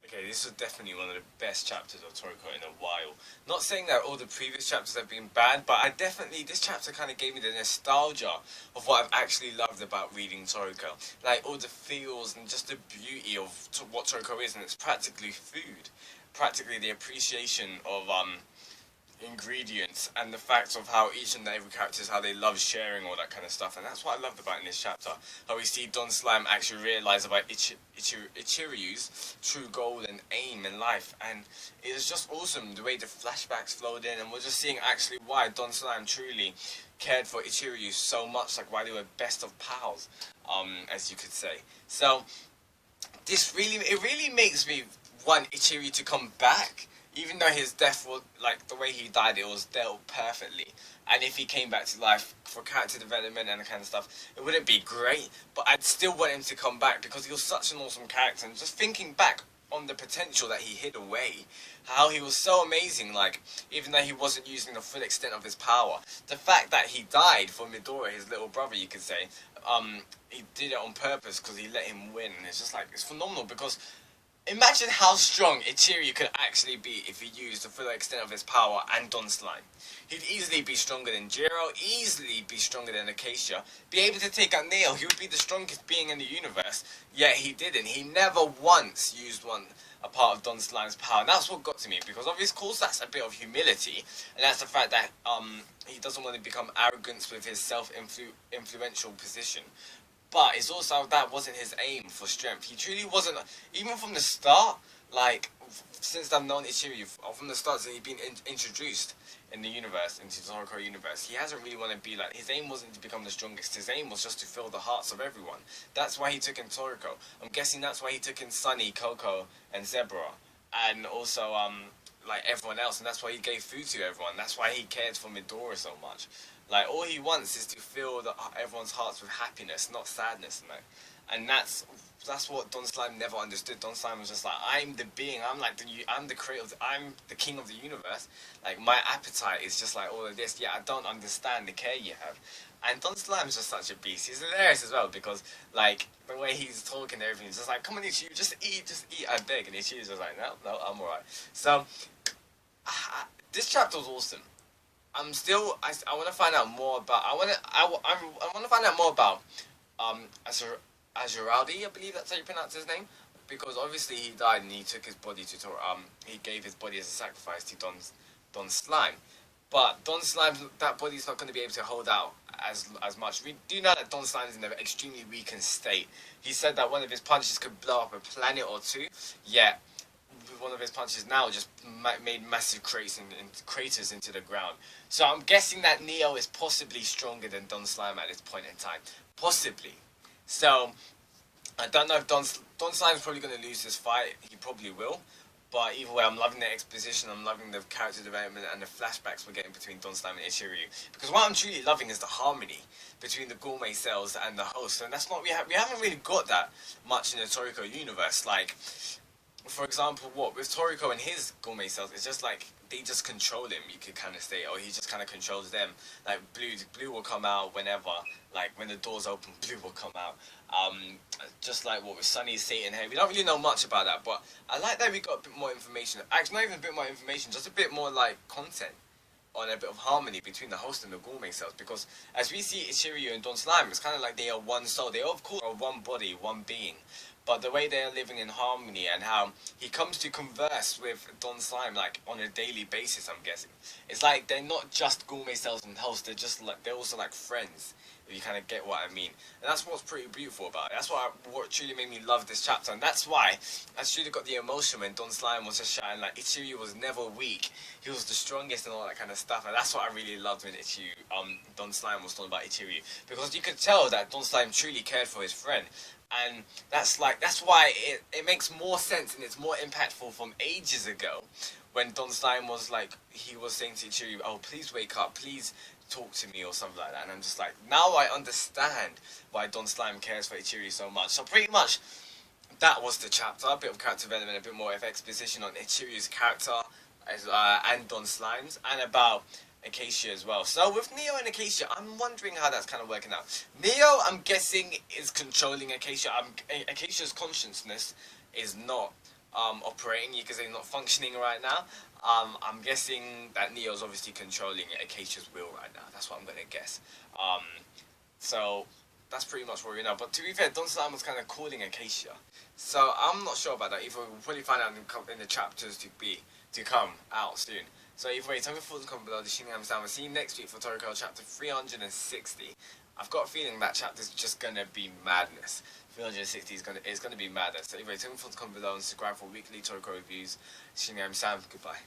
Okay, this was definitely one of the best chapters of Toriko in a while. Not saying that all the previous chapters have been bad, but this chapter kind of gave me the nostalgia of what I've actually loved about reading Toriko. Like all the feels and just the beauty of what Toriko is, and it's practically food. Practically the appreciation of ingredients and the fact of how each and every character is how they love sharing all that kind of stuff, and that's what I loved about in this chapter. How we see Don Slime actually realize about Ichiryuu's true goal and aim in life, and it was just awesome the way the flashbacks flowed in, and we're just seeing actually why Don Slime truly cared for Ichiryu so much, like why they were best of pals, as you could say. So it really makes me want Ichiryu to come back. Even though his death was, like, the way he died, it was dealt perfectly. And if he came back to life for character development and that kind of stuff, it wouldn't be great. But I'd still want him to come back because he was such an awesome character. And just thinking back on the potential that he hid away, how he was so amazing, like, even though he wasn't using the full extent of his power. The fact that he died for Midoriya, his little brother, you could say, he did it on purpose because he let him win. And it's just like, it's phenomenal because imagine how strong Ichiryu could actually be if he used the full extent of his power and Don Slime. He'd easily be stronger than Jiro, easily be stronger than Acacia, be able to take out Neo. He would be the strongest being in the universe, yet he didn't. He never once used a part of Don Slime's power, and that's what got to me, because of his course that's a bit of humility, and that's the fact that he doesn't want to become arrogant with his self-influential position. But it's also that wasn't his aim for strength. He truly wasn't, even from the start, like, since I've known Ichiryu, from the start, since he's been introduced in the universe, into the Toriko universe, he hasn't really wanted to be like, his aim wasn't to become the strongest, his aim was just to fill the hearts of everyone. That's why he took in Toriko. I'm guessing that's why he took in Sunny, Coco, and Zebra, and also, like, everyone else, and that's why he gave food to everyone. That's why he cared for Midoriya so much. Like, all he wants is to fill everyone's hearts with happiness, not sadness, man. And that's what Don Slime never understood. Don Slime was just like, I'm the being, I'm the creator, I'm the king of the universe. Like, my appetite is just like all of this. Yeah, I don't understand the care you have. And Don Slime's just such a beast. He's hilarious as well because, like, the way he's talking and everything, he's just like, come on, Ichiyu, just eat, I beg. And Ichiyu's just like, no, I'm alright. So, this chapter was awesome. I want to find out more about, I want to find out more about, Azuraldi, I believe that's how you pronounce his name, because obviously he died and he took his body to, he gave his body as a sacrifice to Don Slime. But Don Slime, that body's not going to be able to hold out as much. We do know that Don Slime is in an extremely weakened state. He said that one of his punches could blow up a planet or two, yet one of his punches now just made massive craters into the ground. So I'm guessing that Neo is possibly stronger than Don Slime at this point in time. Possibly. So, I don't know if Don Slime's probably going to lose this fight. He probably will. But either way, I'm loving the exposition, I'm loving the character development and the flashbacks we're getting between Don Slime and Ichiryu. Because what I'm truly loving is the harmony between the gourmet cells and the host. And that's not, we haven't really got that much in the Toriko universe. Like, for example, with Toriko and his gourmet cells, it's just like, they just control him, you could kind of say, or he just kind of controls them. Like, Blue will come out whenever, like, when the doors open, Blue will come out. Just like what with Sunny's Satan here. We don't really know much about that, but I like that we got a bit more information. Actually, not even a bit more information, just a bit more, like, content on a bit of harmony between the host and the gourmet cells, because as we see Ichiryu and Don Slime, it's kind of like they are one soul. They of course are one body, one being. But the way they are living in harmony and how he comes to converse with Don Slime, like, on a daily basis, I'm guessing. It's like they're not just gourmet cells and hosts, they're also like friends, if you kind of get what I mean. And that's what's pretty beautiful about it. That's what truly made me love this chapter. And that's why I truly got the emotion when Don Slime was just shouting, like, Ichiryu was never weak. He was the strongest and all that kind of stuff. And that's what I really loved when Don Slime was talking about Ichiryu. Because you could tell that Don Slime truly cared for his friend. And that's why it makes more sense and it's more impactful from ages ago when Don Slime was like, he was saying to Ichiryu, oh, please wake up, please talk to me or something like that. And I'm just like, now I understand why Don Slime cares for Ichiryu so much. So pretty much that was the chapter, a bit of character development, a bit more of exposition on Ichiryu's character and Don Slime's, and about Acacia as well. So with Neo and Acacia, I'm wondering how that's kind of working out. Neo, I'm guessing, is controlling Acacia. Acacia's consciousness is not operating because they're not functioning right now. I'm guessing that Neo's obviously controlling Acacia's will right now. That's what I'm gonna guess. So that's pretty much what we know. But to be fair, Don Slime was kind of calling Acacia, so I'm not sure about that. Either we'll probably find out in the chapters to come out soon. So either way, tell me your thoughts, comment below. The Shinigami Sound. We'll see you next week for Toriko chapter 360. I've got a feeling that chapter's just gonna be madness. 360 is gonna be madness. So anyway, tell me your thoughts, comment below, and subscribe for weekly Toriko reviews. Shinigami Sound. Goodbye.